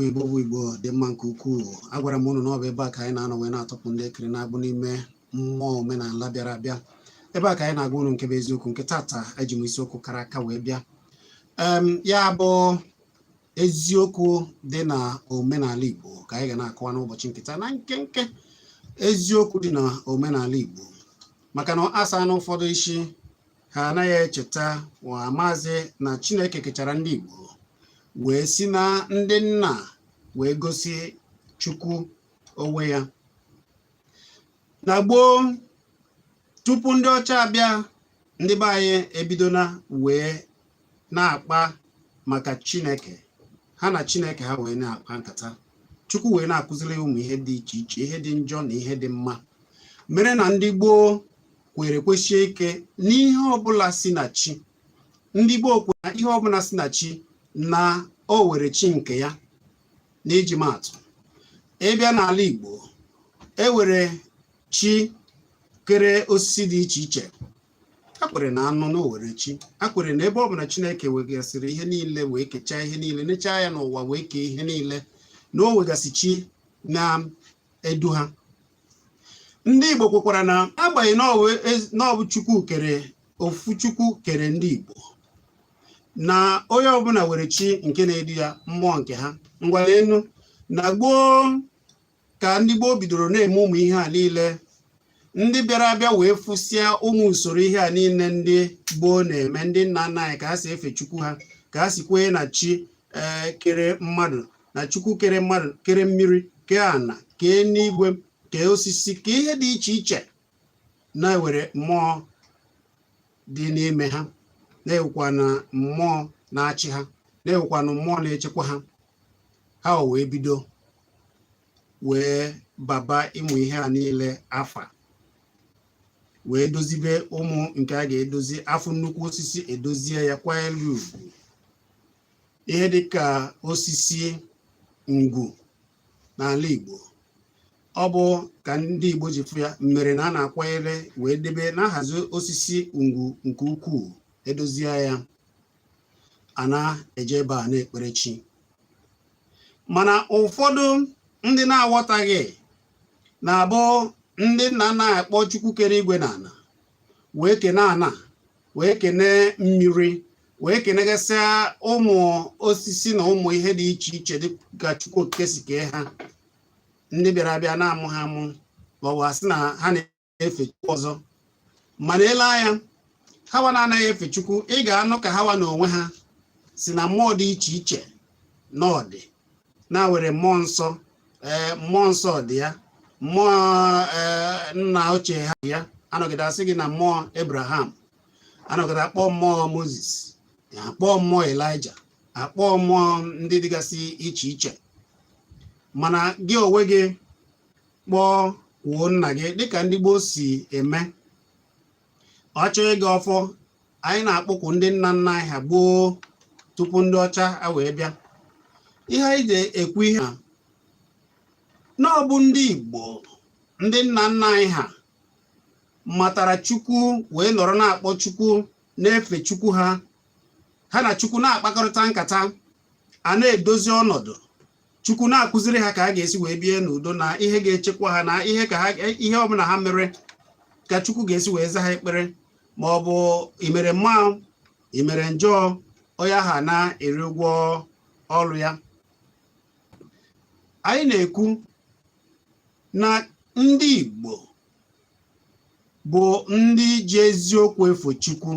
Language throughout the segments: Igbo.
eziokwu Igbo dị mma nke ukwuu. Agwara m unu na ọ bụ ebe a ka anyị na-anọ wee na-atọpụ ndị ekiri na-abụ n'ime mmụọ omenala bịara abịa. Ebe a ka anyị na-agwa unu nke bụ eziokwu, nke tata eji m isiokwu kara aka wee bịa. Ya bụ eziokwu dị na omenala Igbo ka anyị ga na-akọwa n'ụbọchị nkịta na nkenke eziokwu dị na omenala Igbo, maka na asa na ụfọdụ isi ha anaghị echeta wa maazị na Chineke kechara ndị Igbo wee si na ndị nna wee gosi Chukwu onwe ya. Na gboo, tupu ndị ọcha abịa, ndị be anyị ebidona wee na-akpa maka Chineke. Ha na Chineke ha wee na-akpa nkata. Chukwu wee na-akụziri ụmụ ihe dị iche iche, ihe dị njọ na ihe dị mma. Mere na ndị gboo kwere kwesie ike n'ihe ọbụla si na chi. Ndị gboo kwere na ihe ọbụla si na chi na o were chi nke ya. N'iji maatụ, ịbịa n'ala Igbo, e were chi kere osisi dị iche iche. A kwere na anụ na o were chi. A kwere na ebe ọbụla Chineke wegasịrị ihe niile wee kechaa ihe niile, nechaa ya n'ụwa wee kee ihe niile, na o wegasị chi na-edu ha. Ndị Igbo kwekwara na agbanyeghị na ọ bụ Chukwu kere, ofu Chukwu kere ndị Igbo, na onye ọbụla were chi nke na-edu ya, mmụọ nke ha. Ngwalenu na gboo ka ndị gboo bidoro na-eme ụmụ ihe a niile. Ndị bịara abịa wee fụsịa ụmụ usoro ihe a niile ndị gboo na-eme, ndị nna nna anyị, ka ha si efe Chukwu ha, ka ha si kwee na chi kere mmadụ, na Chukwu kere mmadụ, kere mmiri, kee ana, kee n'igwe, kee osisi, kee ihe dị iche iche, na-ewere mmụọ dị n'ime ha, na-ewekwa na mmụọ na-achị ha, na-ewekwa na mmụọ na-echekwa ha. Ha wee bido wee baba ịmụ ihe a niile afa, wee dozibe ụmụ nke a ga-edozi. Afọ nnukwu osisi edozie ya kwa elu ugwu, ihe dịka osisi ngwu n'ala Igbo. Ọ bụ ka ndị Igbo ji fụ ya mere na a na-akwanyere wee debe na nhazi osisi ngwu nke ukwuu, edozie ya, a na-eje ebe a na-ekpere chi. Mana ụfọdụ ndị na-aghọtaghị na-abụ ndị nna na-akpọ Chukwu kere igwe na ana, wee kene ana, wee kene mmiri, wee kenegasịa ụmụ osisi na ụmụ ihe dị iche iche dịka Chukwu okike si kee ha. Ndị bịara abịa na-amụ ha amụ, ọwa sị na ha na-efe Chukwu ọzọ. Mana ele anya, hawa na-anaghị efe Chukwu, ị ga-anụ ka hawa na onwe ha si na mmụọ dị iche iche n'ọdị, na-were mmụọ nsọ, mmụọ nsọ dị ya, mmụọ nna ochie ha dị ya. Anọgide asị gị na mmụọ Abraham, anọgide akpọ mmụọ Moses, akpọ mmụọ Elijah, akpọ mmụọ ndị dịgasị iche iche. Mana gị onwe gị kpọọ kwuo nna gị dịka ndị gboo si eme. Ọ chọghị gị ọfọ, anyị na-akpọkwu ndị nna nna anyị ha gboo tupu ndị ọcha a wee bịa. Ihe anyị ga-ekwu ihe a na ọ bụ ndị Igbo, ndị nna nna anyị ha matara Chukwu wee nọrọ na-akpọ Chukwu, na-efe Chukwu ha. Ha na Chukwu na-akpakọrịta nkata, a na-edozi ọnọdụ. Chukwu na-akụziri ha ka ha ga-esi wee bie n'udo, na ihe ga-echekwa ha, na ihe ọbụla ha mere ka Chukwu ga-esi wee za ha ekpere. Ma ọ bụ imere mma, imere njọ, onye ha na-eri ụgwọ ọrụ ya. Anyị na-ekwu na ndị Igbo bụ ndị ji eziokwu efe Chukwu.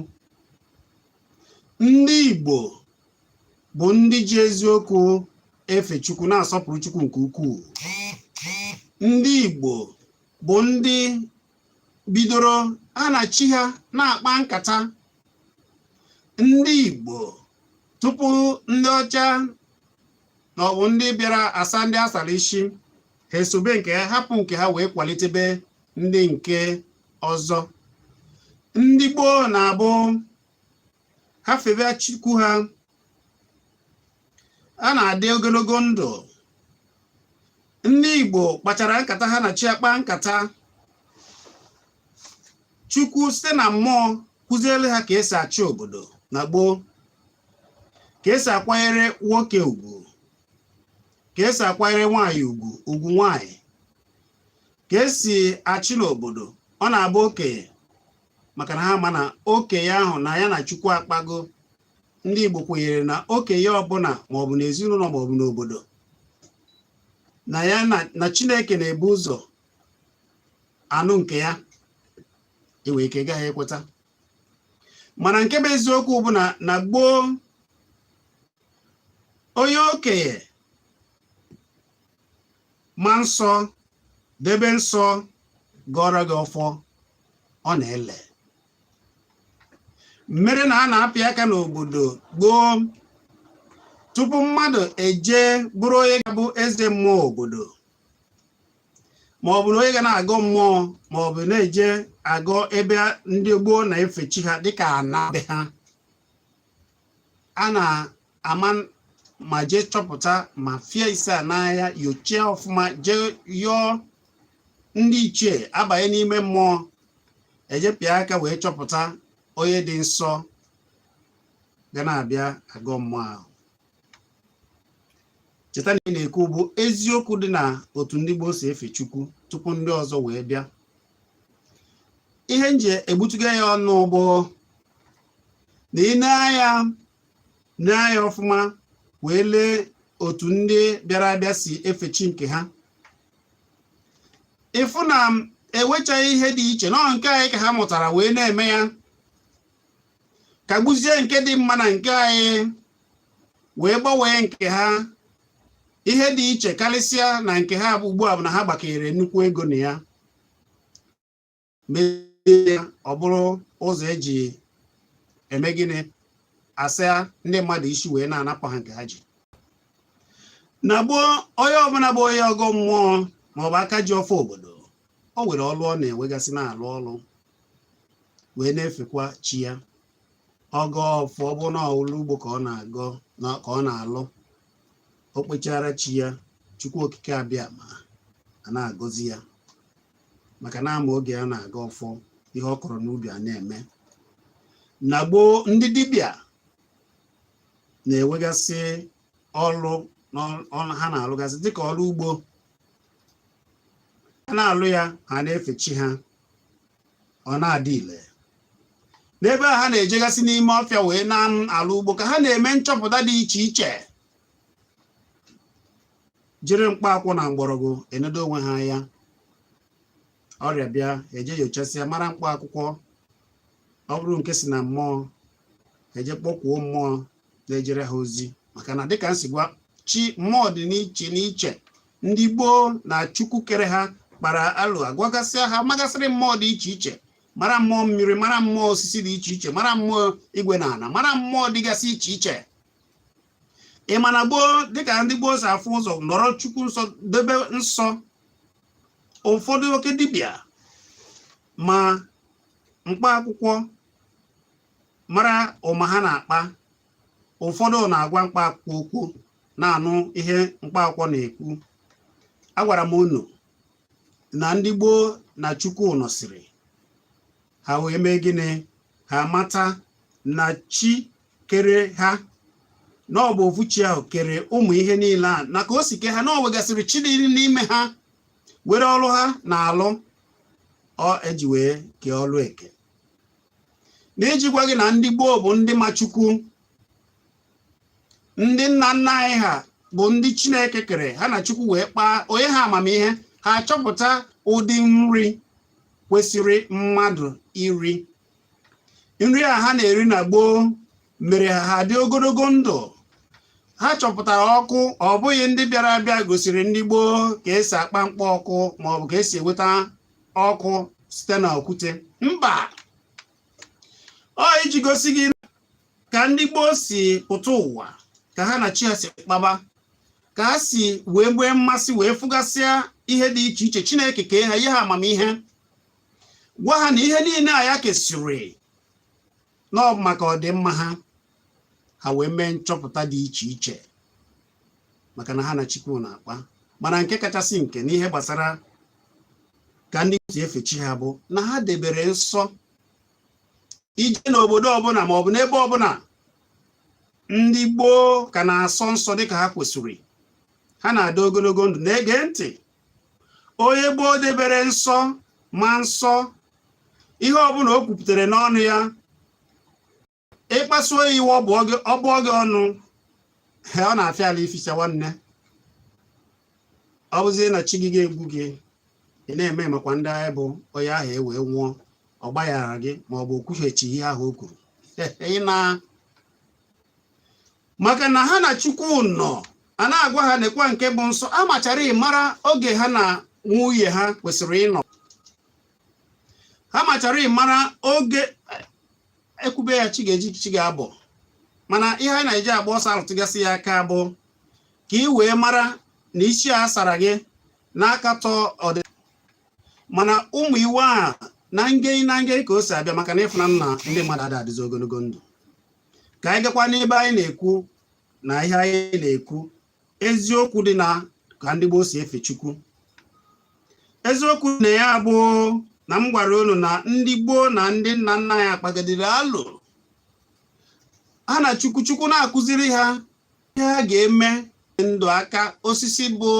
Ndị Igbo bụ ndị ji eziokwu efe Chukwu, na-asọpụrụ Chukwu nke ukwuu. Ndị Igbo bụ ndị bidoro ha na chi ha na-akpa nkata. Ndị Igbo tupu ndị ọcha na ọ bụ ndị bịara asa ndị asara isi, ha esobe nke ha, hapụ nke ha wee kwalitebe ndị nke ọzọ. Ndị gboo na-abụ ha febe Chukwu ha, a na-adị ogologo ndụ. Ndị Igbo kpachara nkata ha na chi akpa nkata. Chukwu site na mmụọ kụziere ha ka esi achị obodo na gboo, ka esi akwanyere nwoke ugwu, ka esi akwanyere nwaanyị ugwu nwaanyị, ka esi achị n'obodo. Ọ na-abụ okenye, maka na ha ma na okenye ahụ na ya na Chukwu akpago. Ndị Igbo kwenyere na okenye ọbụla maọbụ n'ezinụlọ maọbụ n'obodo na ya na Chineke na-ebu ụzọ anụ nke ya, enwere ike gaghị ekweta. Mana nke bụ eziokwu bụ na gboo, onye okenye ma nsọ debe nsọ gọrọ gị ọfọ, ọ na-ele. Mmere na a na-apị aka n'obodo gboo tupu mmadụ eje bụrụ onye ga-abụ eze mmụọ obodo, maọbụ na onye ga na-agọ mmụọ, maọbụ na-eje agọ ebe ndị gboo na-efe chi ha dịka ana be ha. A na-ama ma jee chọpụta ma fie ise a n'ahịa, yochie ọfụma, jee yọọ ndị ichie, abanye n'ime mmụọ, ejepịa aka wee chọpụta onye dị nsọ ga na-abịa agọ mmụọ ahụ. Cheta na ị na-ekwu bụ eziokwu dị na otu ndị Igbo si efe Chukwu tupu ndị ọzọ wee bịa. Ihe nje egbutugo ya ọnụ bụ na ị na-anya ọfụma wee lee otu ndị bịara abịa si efe chi nke ha, ịfụ na ewechaghị ihe dị iche nọ nke anyị ka ha mụtara wee na-eme ya, ka gbuzie nke dị mma na nke anyị wee gbanwee nke ha. Ihe dị iche karịsịa na nke ha bụ ugbu a bụ na ha gbakere nnukwu ego na ya, mee ọ bụrụ ụzọ eji eme gịnị, asịa ndị mmadụ isi wee na-anapụ ha nke ha ji. Na gboo, onye ọbụla bụ onye ọgọ mmụọ maọbụ aka ji ọfọ obodo, o nwere ọlụ ọ na-enwegasị na-alụ ọlụ wee na-efekwa chi ya. Ọgọ ọfọ ọ bụ na ọlụ ugbo ka ọ na-alụ, o kpechara chi ya, Chukwu okike abịa ma a na-agọzi ya, maka na ama oge ya na-aga ọfọ, ihe ọ kọrọ n'ubi a na-eme. Na gboo, ndị dibịa na-enwegasị ọlụ ha na-alụgasị dịka ọlụ ugbo. Ha na-alụ ya, ha na-efe chi ha, ọ na-adị ile. N'ebe a ha na-ejegasị n'ime ọfịa wee na-alụ ugbo ka ha na-eme nchọpụta dị iche iche, jiri mkpa akwụ na mgbọrọgwụ enedo onwe ha ya. Ọrịa bịa, eje nyochasịa mara mkpa akwụkwọ. Ọ bụrụ nke si na mmụọ, eje kpọkwuo mmụọ na-ejere ha ozi, maka na dịka nsi gwa chi, mmụọ dị n'iche n'iche. Ndị gboo na Chukwu kere ha kpara alụ, agwagasịa ha magasịrị mmụọ dị iche iche, mara mmụọ mmiri, mara mmụọ osisi dị iche iche, mara mmụọ igwe na ana, mara mmụọ dịgasị iche iche. Ị ma na gboo, dịka ndị gboo si afụ ụzọ nọrọ Chukwu nsọ, debe nsọ, ụfọdụ oke dibịa ma mkpa akwụkwọ mara ụma ha na-akpa. Ụfọdụ na-agwa mkpa akwụkwọ okwu, na-anụ ihe mkpa akwụkwọ na-ekwu. Agwara m unu na ndị gboo na Chukwu nọsịrị, ha wee mee gịnị? Ha mata na chi kere ha, na ọ bụ ofu chi ahụ kere ụmụ ihe niile a, na ka o si kee ha na o wegasịrị chi dị n'ime ha, were ọlụ ha na-alụ, eji wee kee ọlụ eke. Na-eji gwa gị na ndị gboo bụ ndị ma Chukwu, ndị nna nna anyị ha bụ ndị Chineke kere ha na Chukwu wee kpaa onye ha amamihe. Ha achọpụta ụdị nri kwesịrị mmadụ iri. Nri a ha na-eri na gboo mere ha dị ogologo ndụ. Ha chọpụtara ọkụ, ọ bụghị ndị bịara abịa gosiri ndị gboo ka esi akpa mkpa ọkụ maọbụ ka esi enweta ọkụ site na okwute. Mba, ọ iji gosi gị ka ndị gboo si pụta ụwa, ka ha na chi ha si kpaba, ka ha si wee nwee mmasị wee fụgasịa ihe dị iche iche. Chineke kee ha, ihe ha amamihe, gwa ha na ihe niile a ya kesịrị na ọ bụ maka ọdịmma ha. Ha wee mee nchọpụta dị iche iche, maka na ha na Chukwu na-akpa. Mana nke kachasị nke n'ihe gbasara ka ndị si efe chi ha bụ na ha debere nsọ. Ije n'obodo ọbụla maọbụ n'ebe ọbụla ndị gboo ka na-asọ nsọ dịka ha kwesịrị. ha na-adị ogologo ndụ. Na-ege ntị, onye gboo debere nsọ ma nsọ, ihe ọbụla o kwupụtara n'ọnụ ya, ịkpasuo ya iwe ọbụọ gị ọnụ, ọ na-afịa ala ificha nwanne. Ọ bụzie na chi gị ga-egbu gị, ị na-eme makwa ndị agha bụ onye ahụ ewee nwụọ, ọ gbaghara gị ma ọ bụ okwuchechi ihe ahụ o kwuru. Maka na ha na Chukwu nọ, a na-agwa ha nekwa nke bụ nsọ, a machara ịmara oge ha na nwunye ha kwesịrị ịnọ, ha machara ịmara oge ekwube ya chi ga-eji chi ga-abọ. Mana ihe anyị na-eji agba ọsọ arụtụgasị ya aka bụ ka ị wee mara na isi a sara gị n'akatọ ọdịda. Mana ụmụ iwe a na nge ka o si abịa, maka na ịfụna nna ndị mmadụ adịghị ogologo ndụ. Ka anyị gakwa n'ebe anyị na-ekwu na ihe anyị na-ekwu eziokwu dị na ka ndị gboo si efe Chukwu. Eziokwu na ya bụ na m gwara unu na ndị gboo na ndị nna nna ya akpagadiri alụ ha na Chukwu na-akụziri ha ihe ha ga-eme ndụ aka. Osisi bụ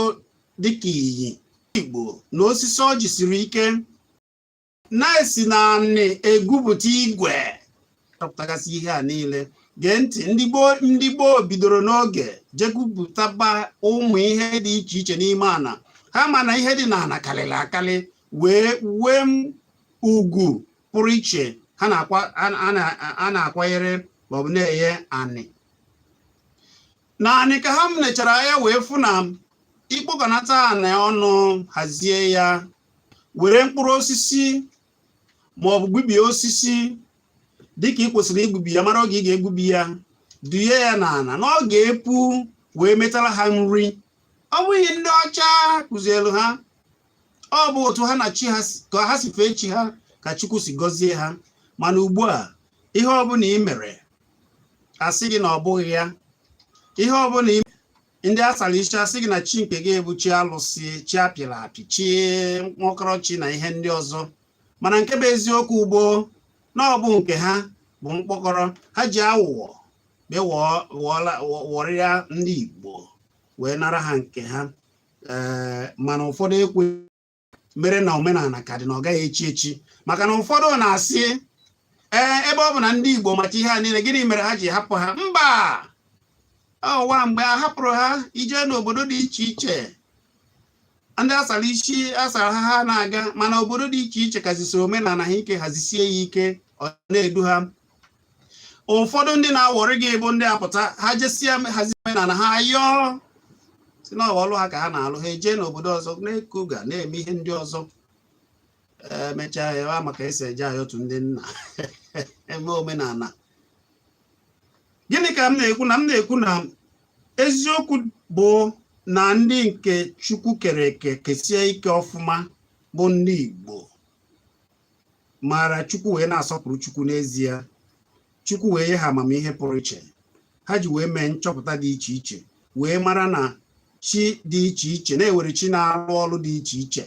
dịka iyi Igbo na osisi ọjị siri ike, na-esi na anị egwupụta igwe, chọpụtagasị ihe a niile. Gee ntị, ndị gboo bidoro n'oge jegwupụtaba ụmụ ihe dị iche iche n'ime ana. Ha ma na ihe dị n'ana karịrị akarị, wee ugwu pụrụ iche a na-akwanyere maọbụ na-enye anị. Naanị ka ha mnechara ya wee fụ na ikpokọnata anị ọnụ, hazie ya, were mkpụrụ osisi maọbụ gbubie osisi dịka ị kwesịrị igbubi ya, mara oge ị ga-egbubi ya, duye ya n'ala na ọ ga-epu, wee metara ha nri. Ọ bụghị ndị ọcha kụzielu ha, ọ bụ otu ha na chi ha ka ha si fee chi ha, ka Chukwu si gọzie ha. Mana ugbu a, ihe ọbụla ị mere asị gị na ọ bụghị ya. Ihe ọbụla ndị asara isi asị gị na chi nke gị bụ chi alụsị, chi apịrị apị, chi nwokọrọchi na ihe ndị ọzọ. Mana nke bụ eziokwu ugbo na ọ bụ nke ha bụ mkpọkọrọ. Ha ji awụwọ wọrịa ndị Igbo wee nara ha nke ha. Mana ụfọdụ ekwe mere na omenala ka dị na ọ gaghị echi echi. Maka na ụfọdụ na-asị ebe ọ bụ na ndị Igbo macha ihe a niile, gịnị mere ha ji hapụ ha? Mba, ọwa mgbe a hapụrụ ha ije n'obodo dị iche iche, ndị asara isi asara ha na-aga. Mana obodo dị iche iche kazisi omenala ha ike, hazisie ya ike, ọ na-edu ha. Ụfọdụ ndị na-awọrị gị bụ ndị apụta, ha jesie hazi omenala ha, yọọ si na ọlụ ha ka ha na-alụ, ha eje n'obodo ọzọ na-ekuga na-eme ihe ndị ọzọ. Emechaa ya maka esi eje ayọtụ ndị nna eme omenala. Gịnị ka m na-ekwu? Na m na-ekwu na eziokwu bụ na ndị nke Chukwu kere eke kesie ike ọfụma bụ ndị Igbo maara Chukwu wee na-asọpụrụ Chukwu n'ezie. Chukwu wee nye ha amamihe pụrụ iche. Ha ji wee mee nchọpụta dị iche iche, wee mara na chi dị iche iche na-ewere chi na-arụ ọrụ dị iche iche,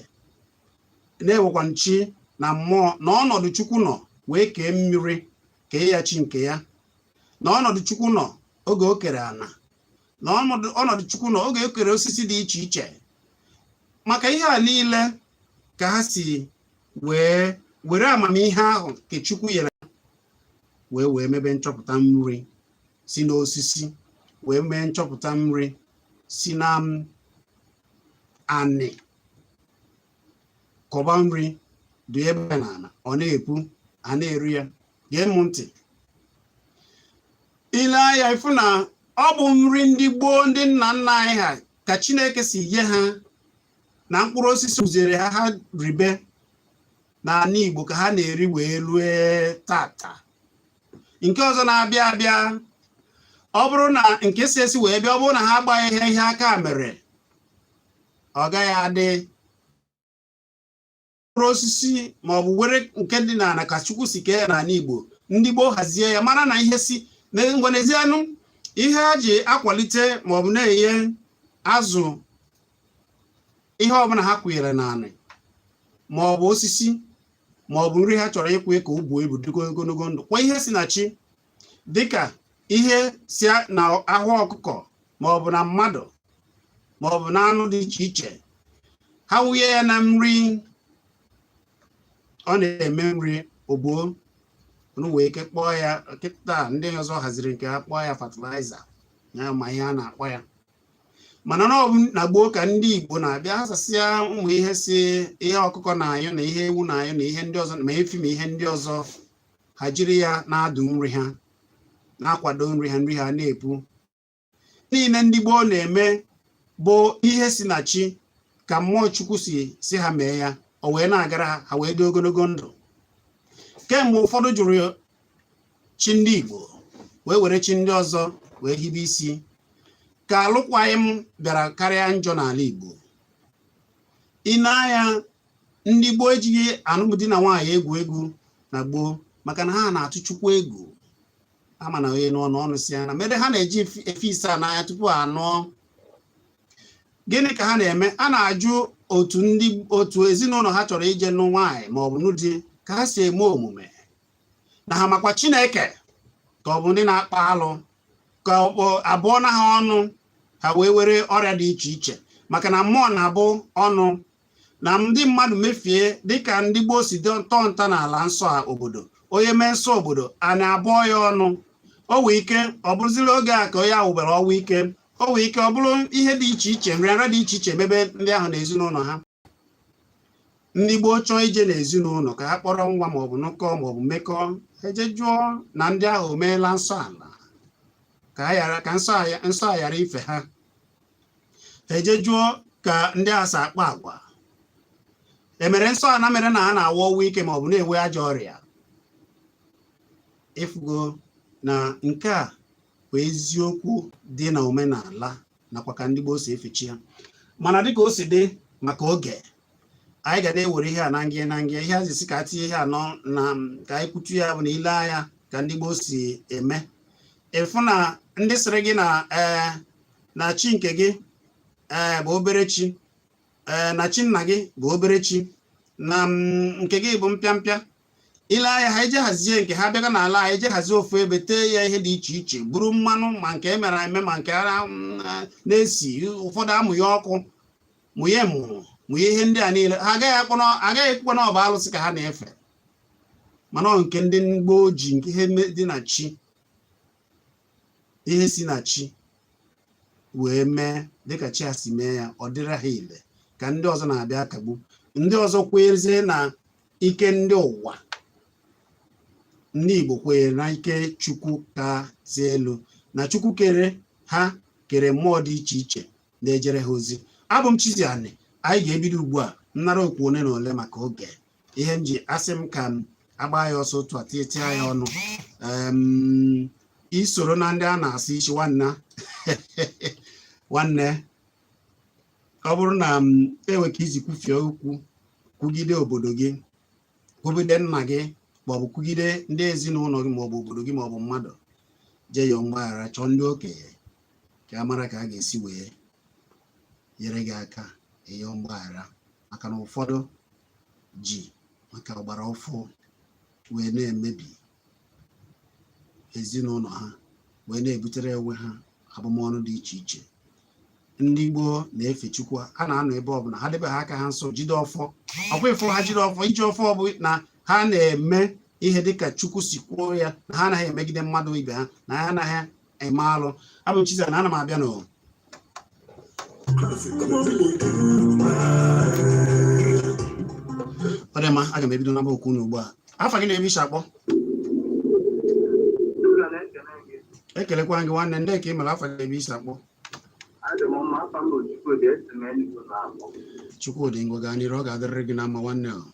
na-ewekwa chi na mmụọ. Na ọnọdụ Chukwu nọ wee kee mmiri, kee ya chi nke ya. Na ọnọdụ Chukwu nọ oge o kere ana, na ọnọdụ Chukwu nọ oge o kere osisi dị iche iche. Maka ihe a niile ka ha si were amamihe ahụ nke Chukwu nyere wee mebe nchọpụta nri si n'osisi, wee mee nchọpụta nri si na anị, kọba nri dị ebe n'ala, ọ na-epu, a na-eri ya. Gee m ntị, ile anya ịfụ na ọ bụ nri ndị gboo, ndị nna nna anyị ha, ka Chineke si nye ha na mkpụrụ osisi kụziere ha, ha ribe n'ala Igbo ka ha na-eri wee rue tata. Nke ọzọ na-abịa abịa, ọ bụrụ na nke si esi wee bịa, ọ bụrụ na ha agbaghị ihe aka mere, ọ gaghị adị. Mkpụrụ osisi ma ọ bụ were nke dị n'ala ka Chukwu si kee ya n'ala Igbo, ndị gboo hazie ya, mara na ihe si n'ezianụ ihe ha ji akwalite ma ọ bụ na-enye azụ ihe ọbụla ha kwụnyere n'ala, ma ọ bụ osisi, ma ọ bụ nri ha chọrọ ịkwụ ka o buo ibu dịka ogologo ndụ. Kwa ihe si na chi, dịka ihe si na ahụ ọkụkọ, ma ọ bụ na mmadụ, ma ọ bụ na anụ dị iche iche ha wụnye ya na nri ọ na-eme nri ogbuo unu wee ike kpọọ ya kịta ndị ọzọ haziri nke ha kpọọ ya fatịlaịza ya ma ihe a na-akpọ ya mana na gboo ka ndị Igbo na-abịa hasasịa ụmụ ihe si ihe ọkụkọ na-anyụ na ihe ewu na-anyụ na ihe ndị ọzọ ma efi ma ihe ndị ọzọ ha jiri ya na-adụ nri ha na-akwado nri ha na-epu niile ndị gboo na-eme bụ ihe si na chi ka mmụọ Chukwu si ha mee ya o wee na-agara ha wee dị ogologo ndụ kemgbe ụfọdụ jụrụ chi ndị Igbo wee were chi ndị ọzọ wee hibe isi ka alụkwaghịm bịara karịa njọ n'ala Igbo ịna-anya ndị gboo ejighị alụmdi na nwaanyị egwu na gboo maka na ha na-atụ Chukwu egwu ama na onye n'ọnụ si ya na mere ha na-eji efe ise n'anya tupu anụọ gịnị ka ha na-eme a na-ajụ otu ezinụlọ ha chọrọ ije nụ nwaanyị ma ọ bụ n'ụdị ka ha si eme omume na ha makwa Chineke ka ọ bụ ndị na-akpa alụ ka abụọ na ha ọnụ ha wee were ọrịa dị iche iche maka na mmụọ na-abụ ọnụ na ndị mmadụ mefie dịka ndị gboo si tọọ nta n'ala nsọ a obodo onye mee nsọ obodo a na-abụọ ya ọnụ o wee ike ọ bụrụziri oge a ka onye ahụ wubere ọnwa ike o wee ike ọ bụrụ ihe dị iche iche nrịanrịa dị iche iche mebe ndị ahụ na ezinụlọ ha ndị gboo chọọ ije n'ezinụlọ ka ha kpọrọ nwa maọbụ nụkọ maọbụ mekọọ eje jụọ na ndị ahụ o meela nsọ ala ka nsọ a ghara ife ha eje jụọ ka ndị asa akpa agwa emere nsọ a na mere na ha na-awụ ọnwa ike maọbụ na-enwe ajọ ọrịa ịfụgo na nke a bụ eziokwu dị na omenala nakwa ka ndị gboo si efechi ha mana dịka o si dị maka oge anyị ga na-ewere ihe a na ngị ihe a zisi ka tinye ihe anọ na ka anyị kwutu ya bụ na ile anya ka ndị gboo si eme ịfụ na ndị sịrị gị na chi nke gị bụ obere chi na chi nna gị bụ obere chi na nke gị bụ mpịampịa ile anya ha eje hazie nke ha bịaga n'ala anyị eje hazie ofu ebe tee ya ihe dị iche iche buru mmanụ ma nke emere eme ma nke ara na-esi ụfọdụ amụ ya ọkụ mụnye mụnye ihe ndị a niile ha agaghị ekpukwa na ọ bụ alụsị ka ha na-efe mana ọ nke ndị gboo ji nke ihe dị na chi ihe si na chi wee mee dịka chi a si mee ya ọ dịrị ha ile ka ndị ọzọ na-abịa kagbu ndị ọzọ kwezie na ike ndị ụwa ndị Igbo kwenyere na ike Chukwu ka si elu na Chukwu kere ha kere mmụọ dị iche iche na-ejere ha ozi abụ m Chizzy anyị ga-ebido ugbu a nnara okwu one na ole maka oge ihe m ji asị m ka m agba ya ọsọ otu a tie ya ọnụ isoro na ndị a na-asị isi nwanne ọ bụrụ na enwe ka izi kwufie okwu kwugide obodo gị kwugide nna gị maọbụ kwugide ndị ezinụlọ gị maọbụ obodo gị maọbụ mmadụ jee yọọ mgbaghara chọọ ndị okenye ka a mara ka a ga-esi wee nyere gị aka ịyọọ mgbaghara maka na ụfọdụ ji maka ọgbara ọfụ wee na-emebi ezinụlọ ha wee na-ebutere onwe ha abụmọnụ dị iche iche ndị Gboo na-efe Chukwu a na-anọ ebe ọbụla ha debe ha aka ha nso jide ọfọ ọkwa ịfụ ha jide ọfọ iji ọfọ ọ bụ na ha na-eme ihe dịka Chukwu si kwuo ya na ha anaghị emegide mmadụ ibe ha na ha anaghị eme alụ abụ m Chizzy na ana m abịa n'ụwa ọ dị mma aga m ebido naba okwu unu ugbu a afọ gị na-ebe isi akpọ ekelekwa gị nwanne ndị ka ị mere afọ gị ebe isi akpọ Chukwudị ngwa gaa n'iru ọ ga-adịrịrị gị na mma nwanne ahụ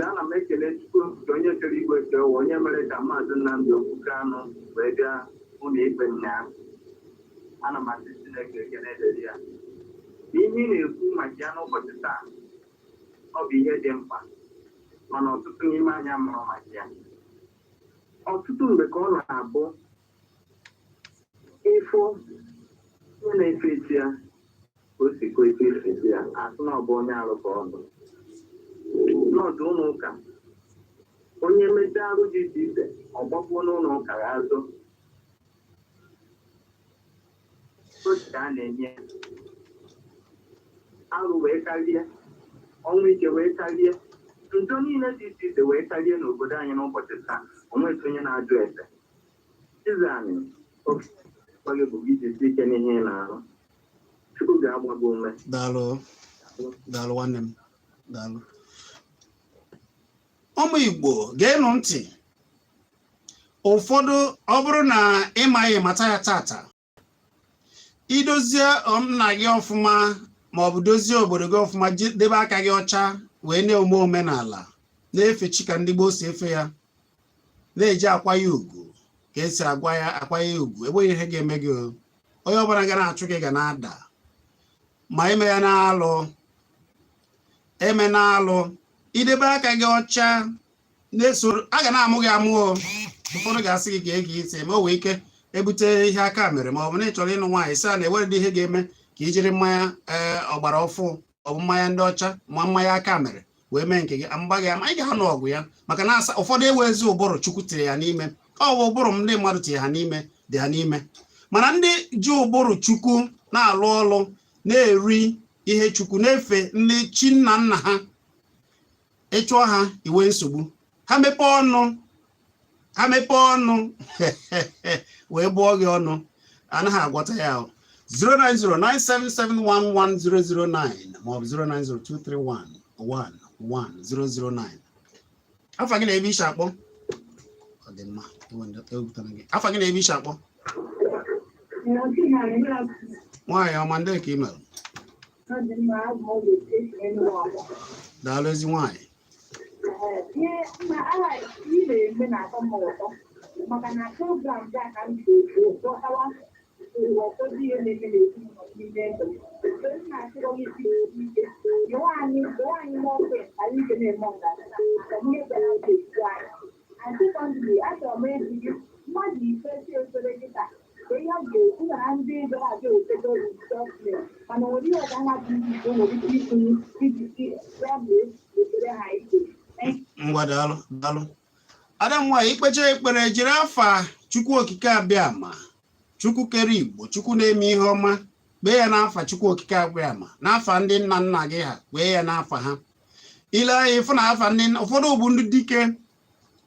ana m ekele Chukwu nke onye kere igwe nke ụwa onye mere ka Maazị Nnamdi Okukano wee bịa ụlọ ikpe ụnyaahụ. Ana m asị Chineke ekele dịrị ya. Ihe ị na-ekwu maka ya n'ụbọchị taa ọ bụ ihe dị mkpa mana ọtụtụ n'ime anya mụrụ maka ya. Ọtụtụ mgbe ka ọ na-abụ ịfụ onye na-efe echi ya o si kwe efe ya asị na ọ bụ onye arụ ka ọ bụ n'ọdụ ụlọ ụka onye mechaa arụ dị iche iche ọ gbakwuo n'ụlọ ụka ya azụ otu a na-enye arụ wee karịa ọnwụ ike wee karịa ntọ niile dị iche iche wee karịa n'obodo anyị n'ụbọchị taa onweghị onye na-ajụ ese Chizzy anyị oge bụ iji si ike n'ihe ị na-arụ Chukwu ga-agbago ume daalụ nwanne m daalụ ụmụ Igbo geenụ ntị ụfọdụ ọ bụrụ na ịmaghị mata ya tata idozie nna gị ọfụma ma ọ bụ dozie obodo gị ọfụma debe aka gị ọcha wee na-eme omenala na-efe chi ka ndị gboo si efe ya na-eji akwa ya ugwu ka esi akwa ya ugwu enweghị ihe ga-eme gị onye ọbụla ga na-achụ gị ga na-ada ma eme ya na-alụ idebe aka gị ọcha na-esoro a ga na-amụ gị amụọ ụfọdụ ga-asị gị ka ege isi eme o wee ike ebute ihe aka mere ma ọ bụ na ị chọrọ ịnụ nwaanyị sị a na-ewere ihe ga-eme ka ijiri mmanya ọgbara ọfụ ọ bụ mmanya ndị ọcha ma mmanya aka mere wee mee nke gị mgba gị ama ị ga-anụ ọgụ ya maka na asa ụfọdụ ewezi ụbụrụ Chukwu tiri ya n'ime ọ bụ ụbụrụ ndị mmadụ tiri ha n'ime dị ha n'ime mana ndị ji ụbụrụ Chukwu na-alụ ọlụ na-eri ihe Chukwu na-efe ndị chi nna nna ha ịchụọ ha iwe nsogbu ha mepee ọnụ wee bụọ gị ọnụ anaghị agwọta ya 09097711009 maọbụ 09023111009 afọ gị na-ebe ishi akpọ ọ dị mma afọ gị na-ebe ishi akpọ nwaanyị ọma ndị ka email daalụ ezi nwaanyị maka na program dị aka m dọtawa ụfọdụ ihe na-eme n'ezinụlọ n'ime ndụ na-achịrọ isi ike nwaanyị n'ofe anyị ga na-eme ọgaranya ihe gara oge isi anyị and secondly achọrọ m eji mmadụ ifesi efere dịka ka ihe ọ ga-ekwu na ndị gara aga otedo sọfle mana nwere ihe ọga ha dị Igbo nwere ike ịtụnye iji si ya mee ekpere ha ike ngwa daalụ Adam nwaanyị ikpecha ekpere jiri afa Chukwu okike abịama Chukwu kere Igbo Chukwu na-eme ihe ọma kpee ya n'afa Chukwu okike abịama n'afa ndị nna nna gị ha kpee ya n'afa ha ile anyị ịfụ na afa ndị ụfọdụ bụ ndị dike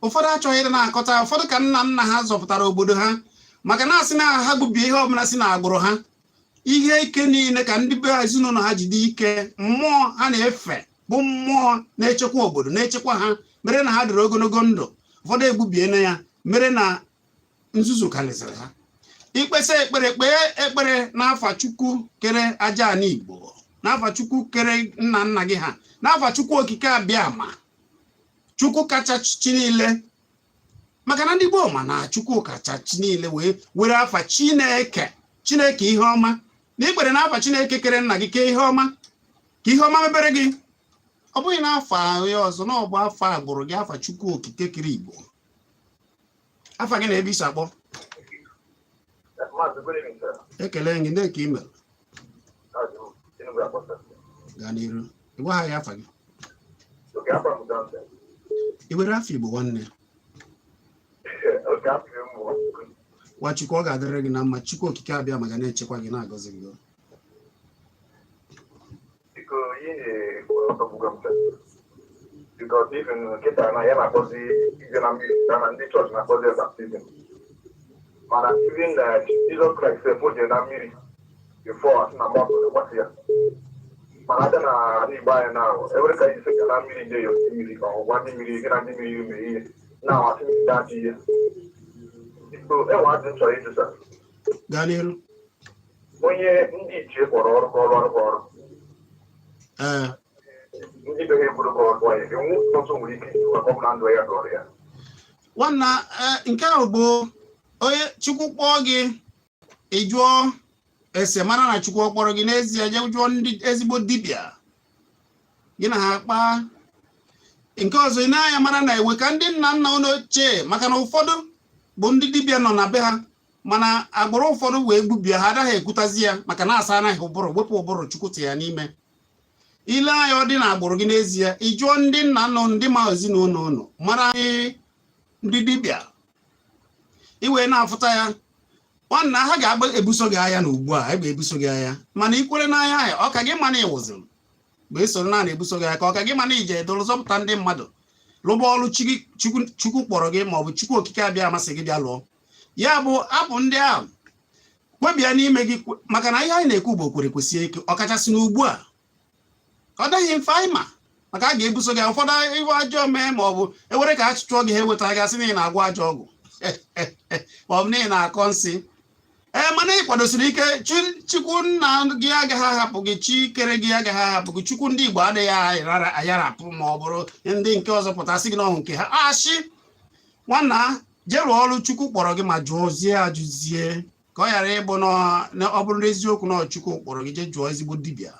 ụfọdụ achọghị ịdị na-akọta ụfọdụ ka nna nna ha zọpụtara obodo ha maka na asị na ha gbubie ihe ọbụla si na agbụrụ ha ihe ike niile ka ndị be ezinụlọ ha jide ike mmụọ ha na-efe bụ mmụọ na-echekwa obodo na-echekwa ha mere na ha dịrị ogologo ndụ ụfọdụ egbubiena ya mere na nzuzu karịsịrị ha ikpesa ekpere kpee ekpere n'afa Chukwu kere aja ana Igbo n'afa Chukwu kere nna nna gị ha n'afa Chukwu okike abịama Chukwu kacha chi niile maka na ndị Igbo ma na Chukwu kacha chi niile wee were afa Chineke ihe ọma na ikpere n'afa Chineke kere nna gị kee ihe ọma ka ihe ọma mebere gị ọ bụghị n'afọ ya ọzọ na ọ bụ afọ agbụrụ gị afa Chukwu okike kere Igbo afa gị na-ebe isi akpọ ekele gị ndị ka email gaa n'iru ịgwa ha ya afa gị i were afọ Igbo nwanne Nwachukwu ọ ga-adịrị gị na mma Chukwu okike abịa ma ga na-echekwa gị na-agọzi gị because even kita na ya na-akpọzi ibe na mmiri na ndị chọọchị na-akpọzi baptizim mana even Jesus Christ efoje na mmiri before asị na mmadụ na-agbasi ya mana aja na ala Igbo anyị na ewere ka isi ka na mmiri je ya osi mmiri ka ọgwa ndị mmiri gị na ndị mmiri mere ihe na-awasị mmiri dachi ihe so enwe adị nchọrọ ịjụsa gaa n'iru onye ndị ichie kpọrọ ọrụ ndị be ha ekwuru ka ọrụ ya enwe ọtụtụ nwere ike ịwa ọ bụla ndụ ya dọrọ ya nwanna nke ahụ bụ onye Chukwu kpọọ gị ịjụọ ese mara na Chukwu kpọrọ gị n'ezie je jụọ ndị ezigbo dibịa gị na ha kpaa nke ọzọ ị na-anya mara na ewe ka ndị nna nna unu ochie maka na ụfọdụ bụ ndị dibịa nọ na be ha mana agbụrụ ụfọdụ wee gbubie ha anaghị ekwutazi ya maka na asa anaghị ụbụrụ wepụ ụbụrụ Chukwu ti ya n'ime ile anya ọ dị na agbụrụ gị n'ezie ịjụọ ndị nna nna ndị ma ezinụlọ unu mara ndị dibịa iwee na-afụta ya nwanna ha ga-agba ebuso gị agha na ugbu a egbe ebuso gị agha mana ikwere n'anya ya ọ ka gị mana ịwụziri mgbe esoro na ebuso gị agha ka ọ ka gị mana ije edolu zọpụta ndị mmadụ lụba ọrụ chukwu kpọrọ gị ma ọ bụ chukwu okike abịa amasị gị bịa lụọ ya bụ apụ ndị ahụ kwebịa n'ime gị maka na ihe anyị na-ekwu bụ okwere kwesịrị ike ọkachasị n'ugbu a ọ dịghị mfe anyị maka a ga-ebuso gị ụfọdụ iwe ajọ mee ma ọ bụ ewere ka a chụchụọ gị ha eweta gasị n'ihi na-agwọ ajọ ọgwụ ma ọ bụ n'ihi na-akọ nsị mana ị kwadosiri ike chukwu nna gị agaghị ahapụ gị chi kere gị agaghị ahapụ gị chukwu ndị Igbo adịghị ayarapụ ma ọ bụrụ ndị nke ọzọ pụtasị gị n'ọhụ nke ha ashị nwanna jee rụọ ọrụ chukwu kpọrọ gị ma jụọzie ajụzie ka ọ ghara ịbụ na ọ bụrụ eziokwu na chukwu kpọrọ gị jee jụọ ezigbo dibịa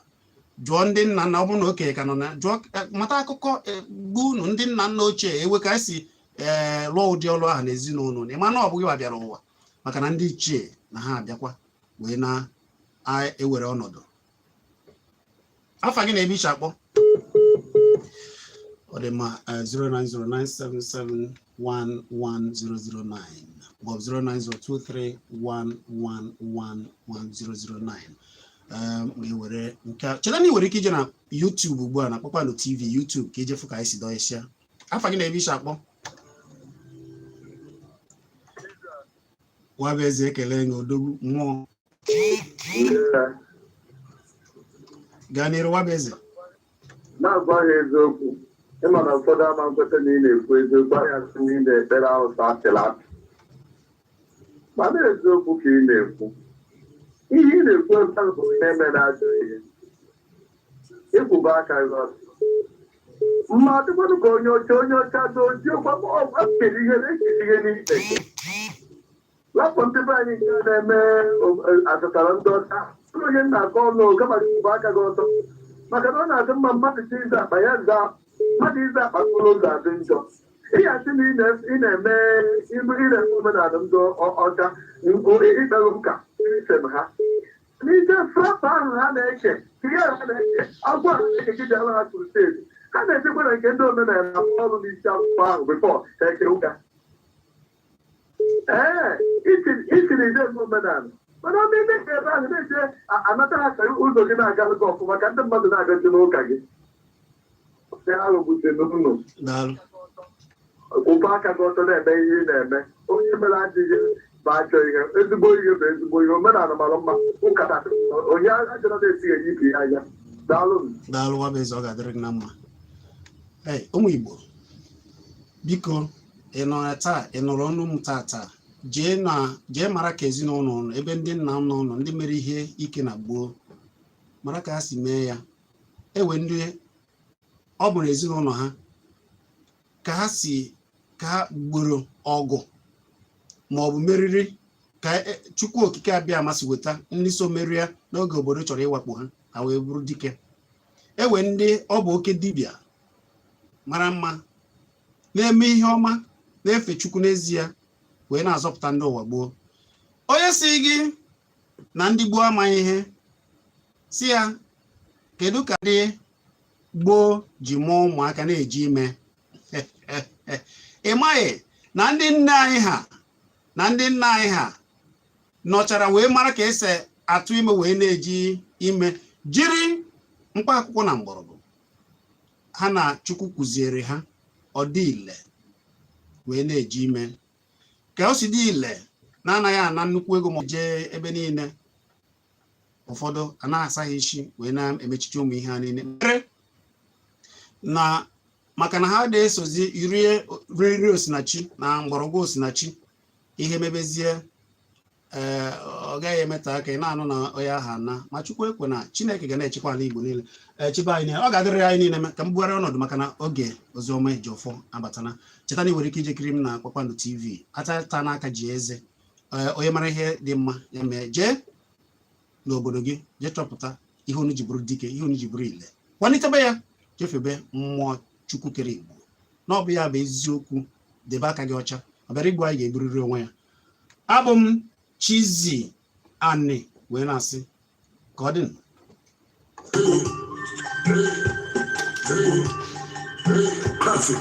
jụọ ndị nna nna ọ bụrụ na okenye ka nọ na jụọ mata akụkọ gbu unu ndị nna nna ochie ewe ka esi lụọ ụdị ọrụ ahụ n'ezinụlọ ịma na ọ bụghị wa bịara ụwa maka na ndị ichie na ha abịakwa wee na-ewere ọnọdụ afa gị na-ebe iche akpọ ọ dị ma 09097711009 maọbụ 09023111009 were nke cheta na ị nwere ike ije na YouTube ugbu a na Kpakpando TV YouTube ka ijefu ka anyị si dọghịsịa afa gị na-ebe iche akpọ Wabeze ekele nga odogwu mmụọ gaa n'iru Wabeze na-agwa ha eziokwu ịma na ụfọdụ ama nkweta na ị na-ekwu eziokwu anya sị na ị na-ekpere arụsị apịla apị mana eziokwu ka ị na-ekwu ihe ị na-ekwu ebe bụ na-eme na-ajọ ihe ịkwụba aka gị ọsọ mma dịkwanụ ka onye ọcha doziokwa ma ọ gwapere ihe na-echichi ihe n'ikpe lapụ ndị be anyị nke na-eme asatara ndị ọcha onye na-akọ ọnụ gabara igbo aka gị ọtọ maka na ọ na-adị mma mmadụ chi ịza akpa ya zaa mmadụ ịza akpa tụrụ ụzọ adị njọ ịghasị na ị na-eme omenala ndị ọcha ikpere ụka isem ha n'ije frapụ ahụ ha na-eche ihe ha na-eche agwa ekekejala ha krusedi ha na-ejekwa na nke ndị omenala ọrụ n'isi akwụkwọ ahụ bifọ ha eke ụka itiri ide omenala mana ọ ime ka ebe ahụ na-eche anata ha ka ụzọ gị na-agalụ gị ọfụma ka ndị mmadụ na-agazi n'ụka gị ahụbute n'ụlọ ụba aka gị ọtọ na-eme ihe ị na-eme onye mere adịghị bụ ajọ ihe ezigbo ihe bụ ezigbo ihe omenala mara mma ụkata onye ajọrọ na-esighị enye ibe ya anya daalụ Wabeze ọ ga-adịrị gị na mma ụmụ Igbo biko ị nọrọ taa ị nụrụ ọnụ m taa jee mara ka ezinụlọ ụlọ ebe ndị nna m nọ ndị mere ihe ike na gboo mara ka ha si mee ya ewe ndị ọ bụrụ ezinụlọ ha ka ha gboro ọgụ ma ọ bụ meriri ka chukwu okike abịa amasị weta ndị so merie n'oge obodo chọrọ ịwakpo ha wee bụrụ dike ewe ndị ọ bụ oke dibịa mara mma na-eme ihe ọma na-efe chukwu n'ezie wee na-azọpụta ndị ụwa gboo onye si gị na ndị gboo amaghị ihe si ya kedu ka dị gboo ji mụọ ụmụaka na-eji ime ị maghị na ndị nna anyị ha nọchara wee mara ka esi atụ ime wee na-eji ime jiri mkpa akwụkwọ na mgbọrọgwụ ha na chukwu kụziere ha ọ dị ile wee na-eji ime ka o si dị ile na-anaghị ana nnukwu ego ma jee ebe niile ụfọdụ anaghị isi wee na-emechiche ụmụ ihe ha niile na maka na ha na-esozi nri osinachi na mgbọrọgwụ osinachi ihe mebezie ọ gaghị emeta aka ị na-anụ na onye aha na ma chukwu ekwe na Chineke ga na-echekwa ala Igbo niile chibe anyị niile ọ ga-adịrị anyị niile ka m bugharị ọnọdụ maka na oge oziọma ji ọfọ abatana cheta na ị nwere ike ije kiri m na Kpakpando TV atata n'aka ji eze onye mara ihe dị mma ya mee jee n'obodo gị jee chọpụta ihe unu ji bụrụ dike ihe unu ji bụrụ ile kwalitebe ya chefebe mmụọ chukwu kere Igbo na ọ bụ ya bụ eziokwu debe aka gị ọcha ọ bịara igbu anyị ga-eburiri onwe ya abụ m Chizzy ani wee na-asị ka ọ dị Classic.